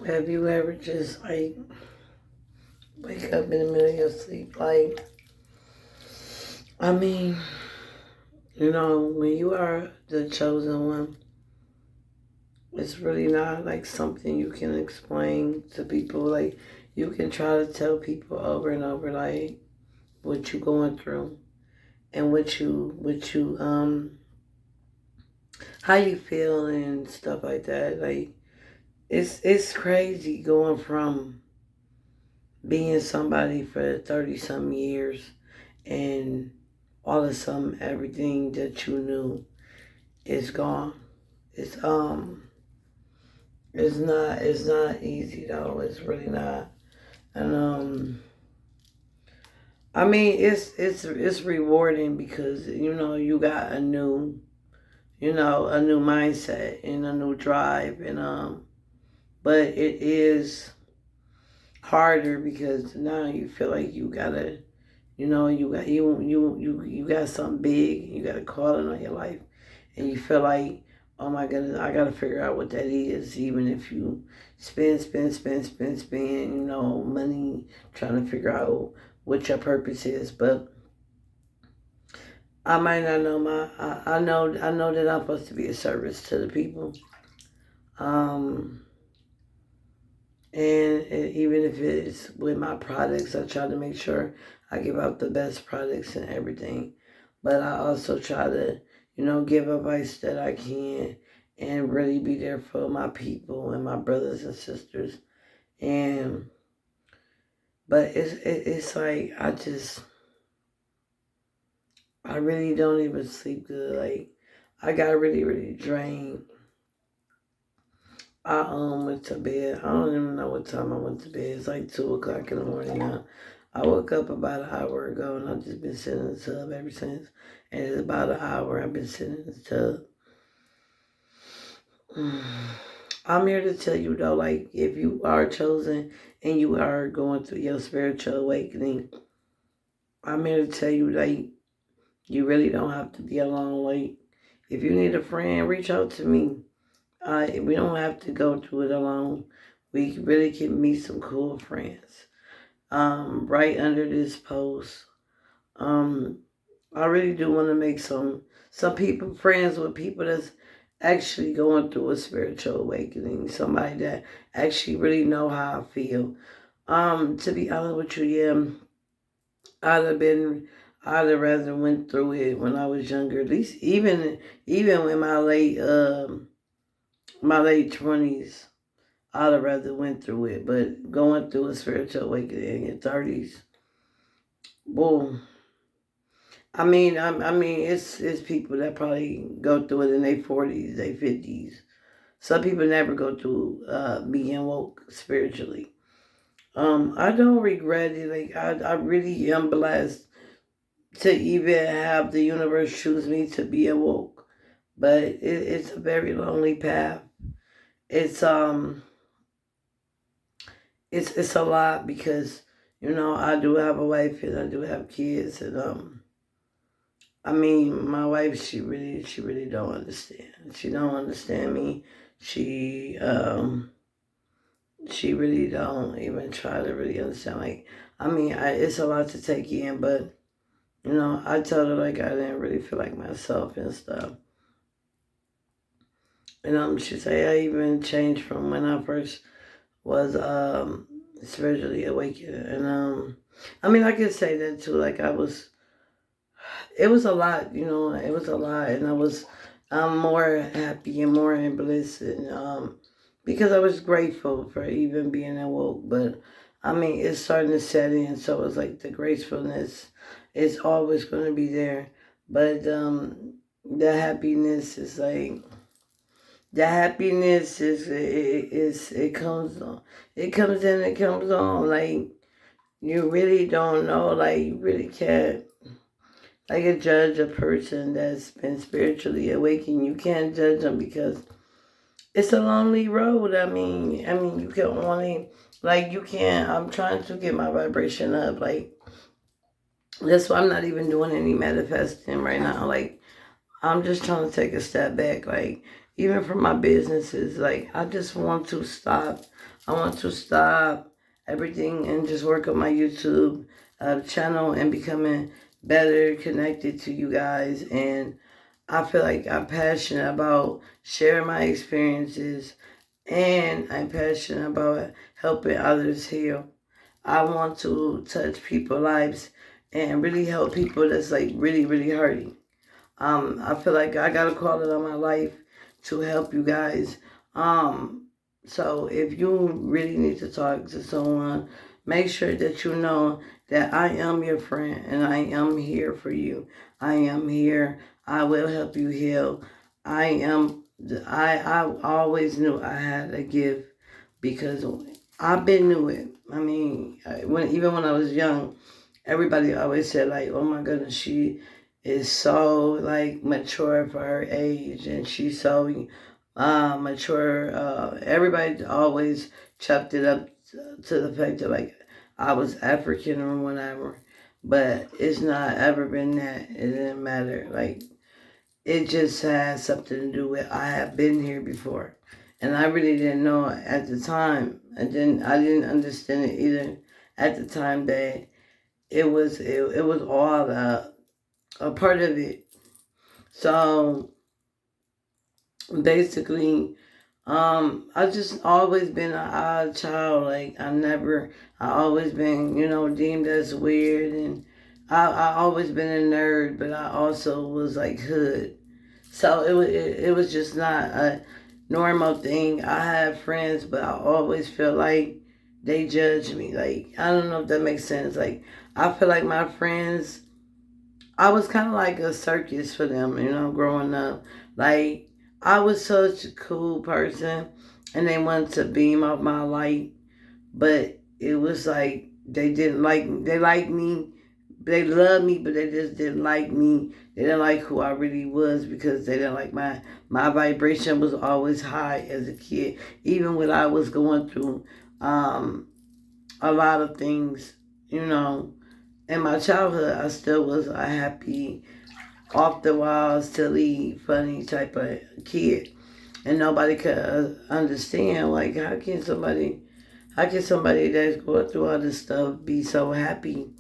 Have you ever just like wake up in the middle of your sleep? Like, I mean, when you are the chosen one, it's really not like something you can explain to people. Like, you can try to tell people over and over, like, what you going through and how you feel and stuff like that. Like, it's crazy going from being somebody for 30 some years and all of a sudden everything that you knew is gone. It's it's not easy though. It's really not. And I mean it's rewarding because you got a new mindset and a new drive and but it is harder because now you feel like you gotta you got something big, you got a calling on your life, and you feel like, oh my goodness, I gotta figure out what that is. Even if you spend, money trying to figure out what your purpose is, but I might not know I know that I'm supposed to be a service to the people, um, and even if it's with my products, I try to make sure I give out the best products and everything. But I also try to, give advice that I can and really be there for my people and my brothers and sisters. And but it's like I really don't even sleep good. Like I got really really drained. I went to bed. I don't even know what time I went to bed. It's like 2 o'clock in the morning now. I woke up about an hour ago and I've just been sitting in the tub ever since. And it's about an hour I've been sitting in the tub. I'm here to tell you though, like if you are chosen and you are going through your spiritual awakening, I'm here to tell you like you really don't have to be alone. Like if you need a friend, reach out to me. We don't have to go through it alone. We really can meet some cool friends. Right under this post, um, I really do want to make some people friends with people that's actually going through a spiritual awakening. Somebody that actually really know how I feel. To be honest with you, yeah, I'd have been. I'd have rather went through it when I was younger. At least even in my late 20s. I'd have rather went through it, but going through a spiritual awakening in your 30s, boom. I mean, it's people that probably go through it in their 40s, their 50s. Some people never go through being woke spiritually. I don't regret it. Like I really am blessed to even have the universe choose me to be awoke, but it's a very lonely path. It's it's a lot because I do have a wife and I do have kids and I mean my wife she really don't understand. She don't understand me. She um she really don't even try to really understand. Like I mean it's a lot to take in, but I told her like I didn't really feel like myself and stuff. And she say I even changed from when I first was spiritually awakened. And I mean I could say that too. Like it was a lot, it was a lot, and I'm more happy and more in bliss, and because I was grateful for even being awoke. But I mean, it's starting to set in, so it's like the gracefulness is always going to be there, but the happiness is like the happiness it comes on, it comes in, it comes on, like you really don't know, like you really can't like a judge a person that's been spiritually awakened. You can't judge them because it's a lonely road. I mean, you can only like you can't. I'm trying to get my vibration up. Like that's why I'm not even doing any manifesting right now. Like I'm just trying to take a step back. Like even for my businesses. Like, I just want to stop. I want to stop everything and just work on my YouTube channel and becoming better connected to you guys. And I feel like I'm passionate about sharing my experiences, and I'm passionate about helping others heal. I want to touch people's lives and really help people that's like really, really hurting. I feel like I got a calling on my life to help you guys. So if you really need to talk to someone, make sure that you know that I am your friend and I am here for you. I am here. I will help you heal. I am. I always knew I had a gift because I've been knew it. I mean, even when I was young, everybody always said like, "Oh my goodness, she is so like mature for her age, and she's so mature." Everybody always chopped it up to the fact that like I was African or whatever, but it's not ever been that. It didn't matter. Like, it just has something to do with I have been here before, and I really didn't know at the time. I didn't understand it either at the time that it was all a part of it. So basically, I just always been an odd child. Like, I always been, deemed as weird, and I always been a nerd, but I also was like hood. So it was just not a normal thing. I have friends, but I always feel like they judge me. Like, I don't know if that makes sense. Like, I feel like my friends, I was kind of like a circus for them, growing up. Like, I was such a cool person, and they wanted to beam off my light, but it was like they liked me, they loved me, but they just didn't like me. They didn't like who I really was because they didn't like my vibration was always high as a kid, even when I was going through um, a lot of things, you know. In my childhood, I still was a happy, off the wall, silly, funny type of kid, and nobody could understand. Like, how can somebody that's going through all this stuff be so happy?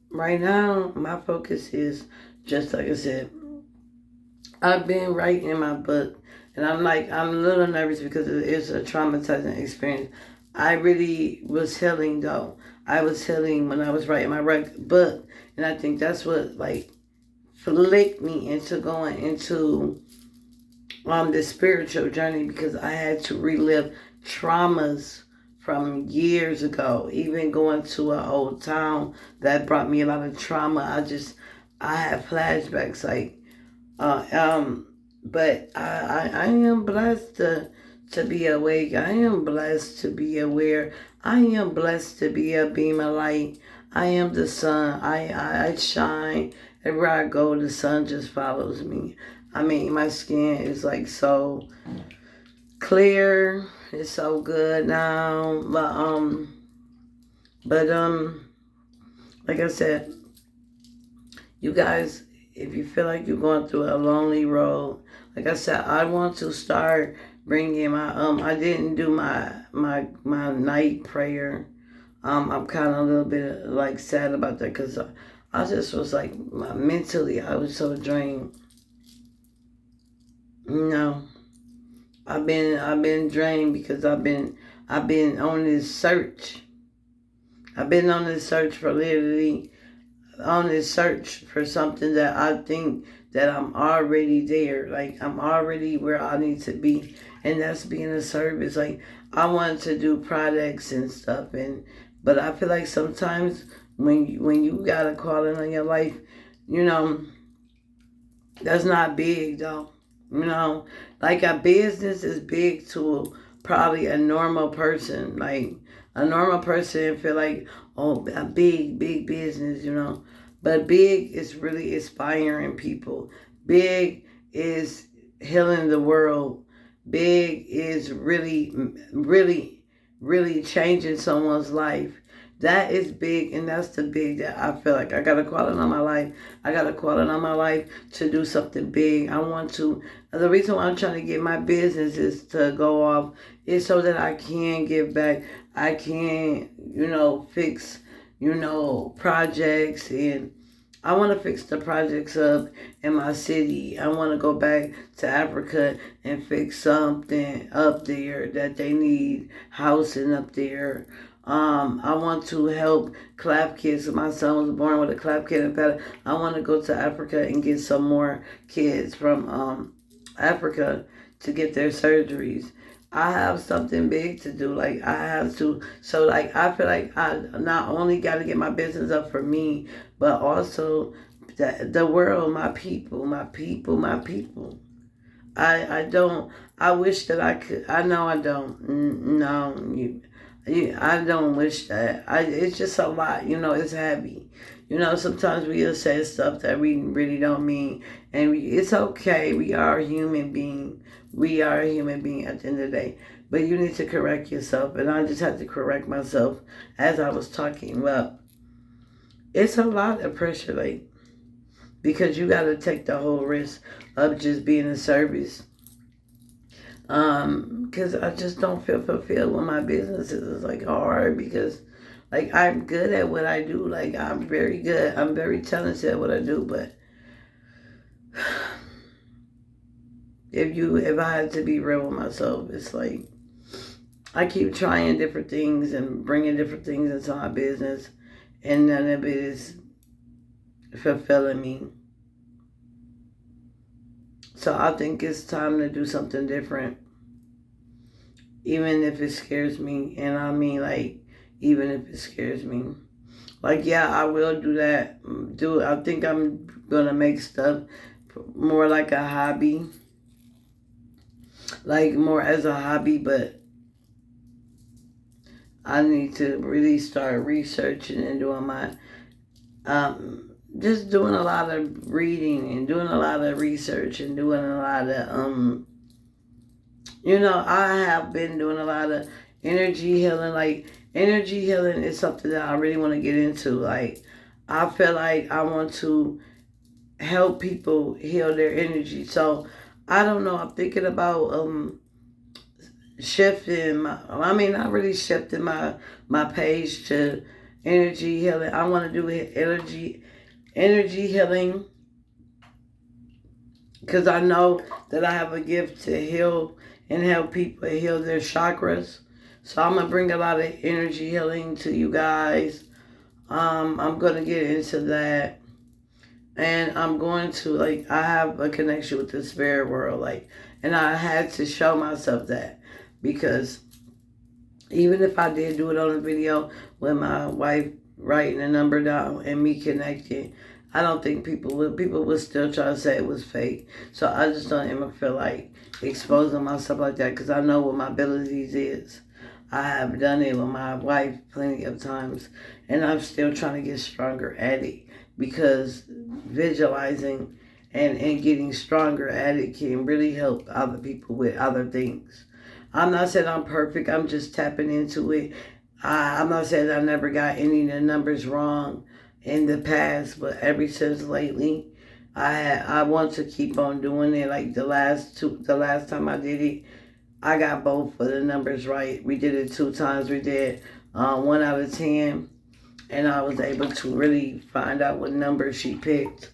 Right now, my focus is just like I said. I've been writing my book, and I'm a little nervous because it's a traumatizing experience. I really was healing though. I was healing when I was writing my book, and I think that's what like flicked me into going into the spiritual journey, because I had to relive traumas from years ago. Even going to an old town that brought me a lot of trauma. I have flashbacks like uh, um, but I am blessed to be awake. I am blessed to be aware. I am blessed to be a beam of light. I am the sun. I shine. Everywhere I go, the sun just follows me. I mean, my skin is like so clear. It's so good now. But like I said, you guys, if you feel like you're going through a lonely road, like I said, I want to start bringing I didn't do my night prayer. I'm kind of a little bit like sad about that because I just was like mentally I was so drained. You know, I've been drained because I've been on this search. I've been on this search for literally on this search for something that I think that I'm already there. Like, I'm already where I need to be. And that's being a service. Like, I want to do products and stuff, but I feel like sometimes when you got a calling on your life, you know, that's not big though. You know, like a business is big to probably a normal person. Like, a normal person feel like, oh, a big business, But big is really inspiring people. Big is healing the world. Big is really, really, really changing someone's life. That is big, and that's the big that I feel like I got a calling on my life. I got a calling on my life to do something big. I want to. The reason why I'm trying to get my business is to go off is so that I can give back. I can, fix, projects, and I want to fix the projects up in my city. I want to go back to Africa and fix something up there that they need housing up there. I want to help clap kids. My son was born with a clap kid and I want to go to Africa and get some more kids from Africa to get their surgeries. I have something big to do. Like I have to. So like I feel like I not only got to get my business up for me, but also the world, my people, my people, my people. I don't. I wish that I could. I know I don't. No, I don't wish that. It's just a lot. It's heavy. Sometimes we'll say stuff that we really don't mean, and it's okay. We are a human being. We are a human being at the end of the day. But you need to correct yourself, and I just had to correct myself as I was talking. Well, it's a lot of pressure, like because you got to take the whole risk of just being a service. Because I just don't feel fulfilled with my businesses. It's like hard because, like, I'm good at what I do. Like, I'm very good. I'm very talented at what I do. But if I had to be real with myself, it's like I keep trying different things and bringing different things into my business, and none of it is fulfilling me. So I think it's time to do something different, even if it scares me. And I mean, like, even if it scares me. Like, yeah, I will do that. I think I'm gonna make stuff more like a hobby, like more as a hobby. But I need to really start researching and doing my just doing a lot of reading and doing a lot of research and doing a lot of I have been doing a lot of energy healing. Like energy healing is something that I really want to get into. Like I feel like I want to help people heal their energy. So I don't know. I'm thinking about shifting not really shifting my page to energy healing. I want to do energy healing because I know that I have a gift to heal and help people heal their chakras. So I'm gonna bring a lot of energy healing to you guys. I'm gonna get into that, and I'm going to like I have a connection with the spirit world, like, and I had to show myself that because even if I did do it on a video with my wife writing a number down and me connecting, I don't think people would still try to say it was fake. So I just don't even feel like exposing myself like that because I know what my abilities is. I have done it with my wife plenty of times, and I'm still trying to get stronger at it because visualizing and getting stronger at it can really help other people with other things. I'm not saying I'm perfect. I'm just tapping into it. I'm not saying I never got any of the numbers wrong in the past, but ever since lately, I want to keep on doing it. Like the last time I did it, I got both of the numbers right. We did it 2 times. We did 1 out of 10, and I was able to really find out what number she picked.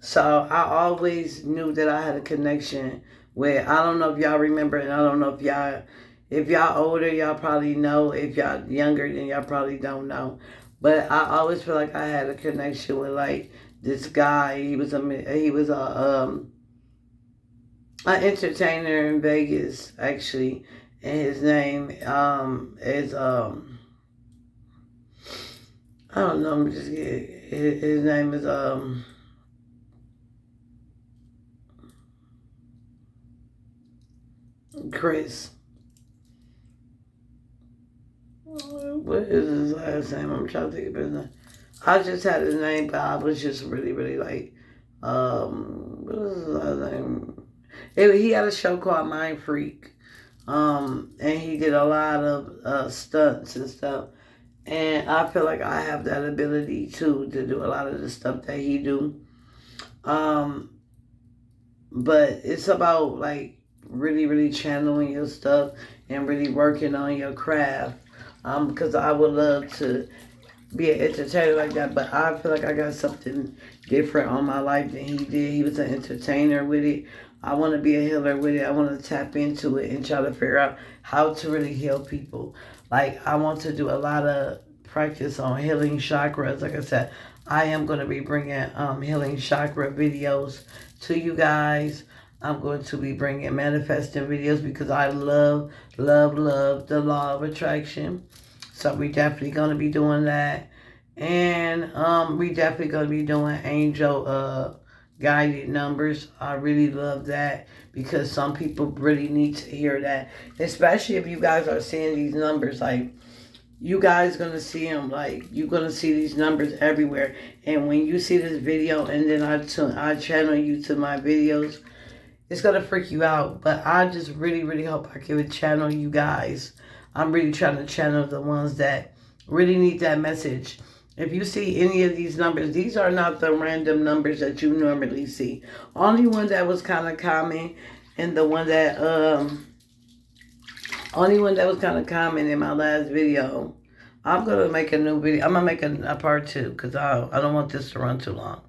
So I always knew that I had a connection with. I don't know if y'all remember, and I don't know if y'all older, y'all probably know. If y'all younger, then y'all probably don't know. But I always feel like I had a connection with like this guy. He was a an entertainer in Vegas actually, and his name is I don't know. I'm just his name is Chris. What is his last name? I'm trying to think of his name. I just had his name, but I was just really, really like, what was his last name? He had a show called Mind Freak, and he did a lot of stunts and stuff. And I feel like I have that ability too to do a lot of the stuff that he do. Um, but it's about like really, really channeling your stuff and really working on your craft. Because I would love to be an entertainer like that, but I feel like I got something different on my life than he did. He was an entertainer with it. I want to be a healer with it. I want to tap into it and try to figure out how to really heal people. Like, I want to do a lot of practice on healing chakras. Like I said, I am going to be bringing healing chakra videos to you guys. I'm going to be bringing manifesting videos because I love, love, love the law of attraction. So we definitely going to be doing that. And we definitely going to be doing angel guided numbers. I really love that because some people really need to hear that. Especially if you guys are seeing these numbers. Like, you guys going to see them. Like, you're going to see these numbers everywhere. And when you see this video and then I channel you to my videos, it's going to freak you out. But I just really, really hope I can channel you guys. I'm really trying to channel the ones that really need that message. If you see any of these numbers, these are not the random numbers that you normally see. Only one that was kind of common and the one that, only one that was kind of common in my last video. I'm going to make a new video. I'm going to make a part two because I don't want this to run too long.